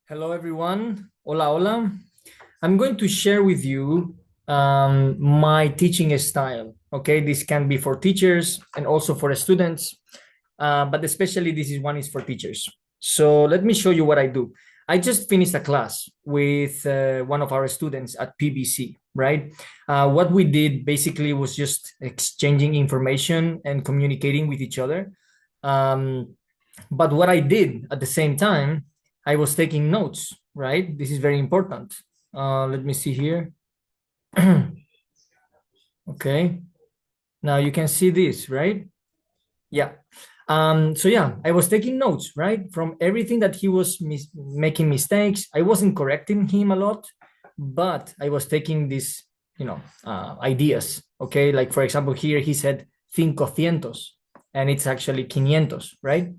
Hello, everyone. Hola, hola. I'm going to share with you my teaching style. Okay, this can be for teachers and also for students, but especially this is one is for teachers. So let me show you what I do. I just finished a class with one of our students at PBC, right? What we did basically was just exchanging information and communicating with each other. Um, but what I did at the same time, I was taking notes, right? This is very important. Let me see here. Okay. Now you can see this, right? Yeah. So yeah, I was taking notes, right? From everything that he was making mistakes. I wasn't correcting him a lot, but I was taking these, ideas. Okay. Like for example, here he said 500, and it's actually 500, right?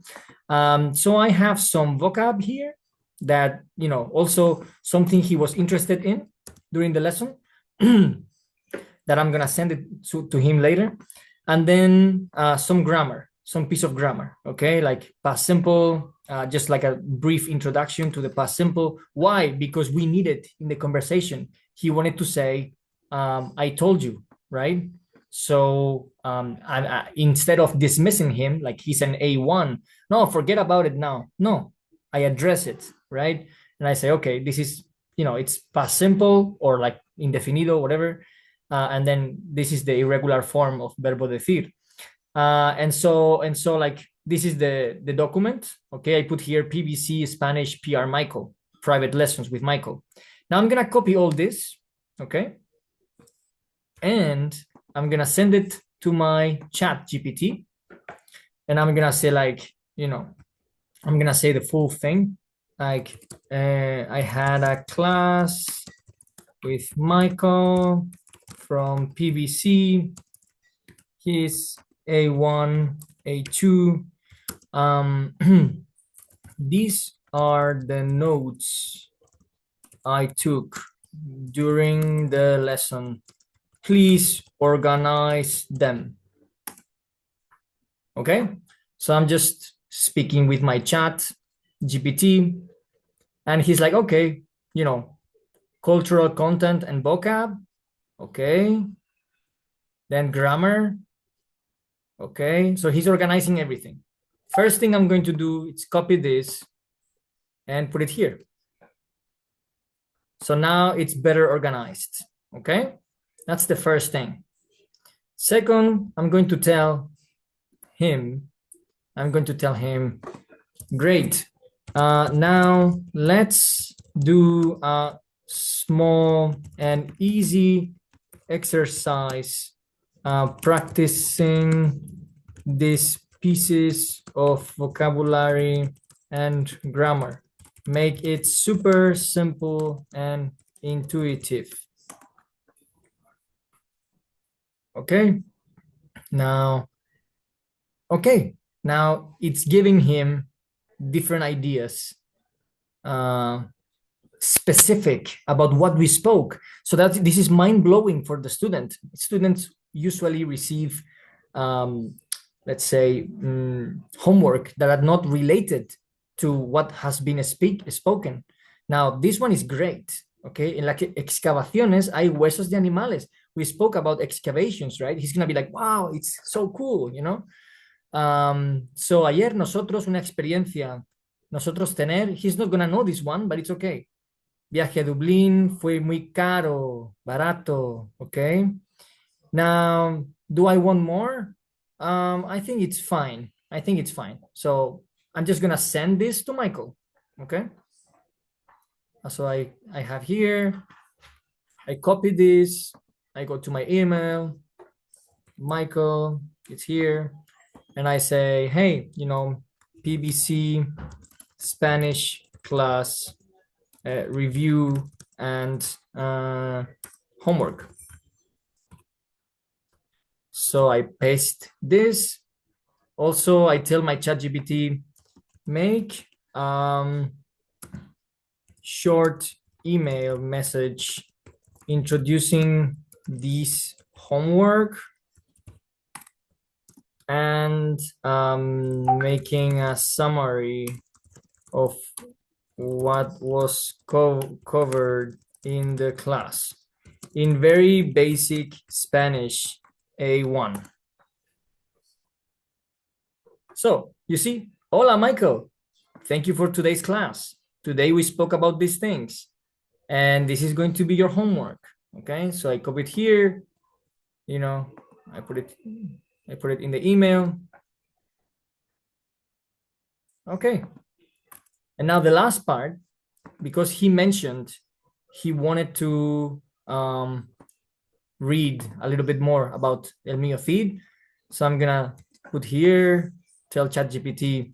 So I have some vocab here that, also something he was interested in during the lesson that I'm going to send it to him later. And then some grammar, some piece of grammar, okay? Like past simple, just like a brief introduction to the past simple. Why? Because we need it in the conversation. He wanted to say, I told you, right? So instead of dismissing him, like he's an A1, no, forget about it now. No, I address it, right? And I say, okay, this is, it's past simple or like indefinido, whatever. And then this is the irregular form of verbo decir. And so like this is the document. Okay, I put here PBC Spanish PR Michael, private lessons with Michael. Now I'm gonna copy all this, okay, and I'm gonna send it to my ChatGPT, and I'm gonna say like, I'm gonna say the full thing, like I had a class with Michael from PBC. He's A1, A2. These are the notes I took during the lesson. Please organize them. Okay, so I'm just speaking with my chat GPT, and he's like, okay, cultural content and vocab. Okay, then grammar. Okay, so he's organizing everything. First thing I'm going to do is copy this and put it here. So now it's better organized. Okay, that's the first thing. Second, I'm going to tell him, great. Now let's do a small and easy exercise practicing these pieces of vocabulary and grammar. Make it super simple and intuitive. Okay, now it's giving him different ideas, specific about what we spoke. So that this is mind-blowing for the student. Students usually receive, let's say, homework that are not related to what has been spoken. Now, this one is great. Okay, in like excavaciones hay huesos de animales. We spoke about excavations, right? He's gonna be like, wow, it's so cool, So ayer nosotros una experiencia, nosotros tener, he's not gonna know this one, but it's okay. Viaje a Dublín fue muy caro, barato, okay? Now, do I want more? I think it's fine. So I'm just gonna send this to Michael, okay? So I have here, I copy this, I go to my email, Michael, it's here, and I say, hey, PBC Spanish class review and homework. So I paste this. Also, I tell my ChatGPT, make short email message introducing this homework and making a summary of what was covered in the class in very basic Spanish A1. So you see, hola Michael, thank you for today's class. Today we spoke about these things, and this is going to be your homework. Okay, so I copied here, you know, I put it in the email. Okay, and now the last part, because he mentioned he wanted to read a little bit more about El Mío Cid. So I'm gonna put here, tell ChatGPT,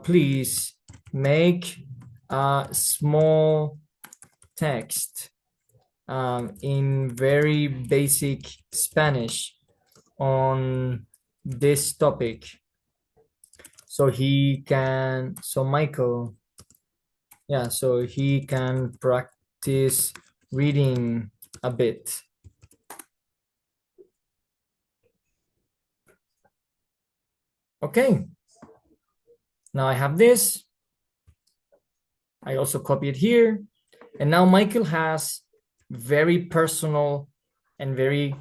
please make a small text in very basic Spanish on this topic. So Michael, yeah, so he can practice reading a bit. Okay, now I have this. I also copy it here. And now Michael has very personal and very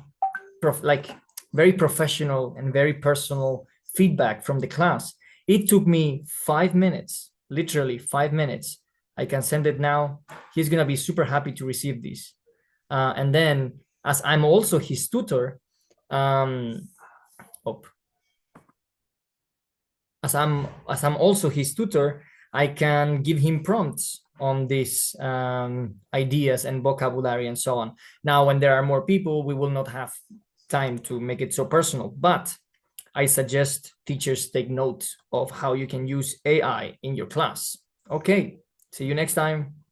professional and very personal feedback from the class. It took me 5 minutes, literally 5 minutes. I can send it now. He's gonna be super happy to receive this. And then, as I'm also his tutor, as I'm also his tutor, I can give him prompts on these ideas and vocabulary and so on. Now, when there are more people, we will not have time to make it so personal, but I suggest teachers take note of how you can use AI in your class. Okay, see you next time.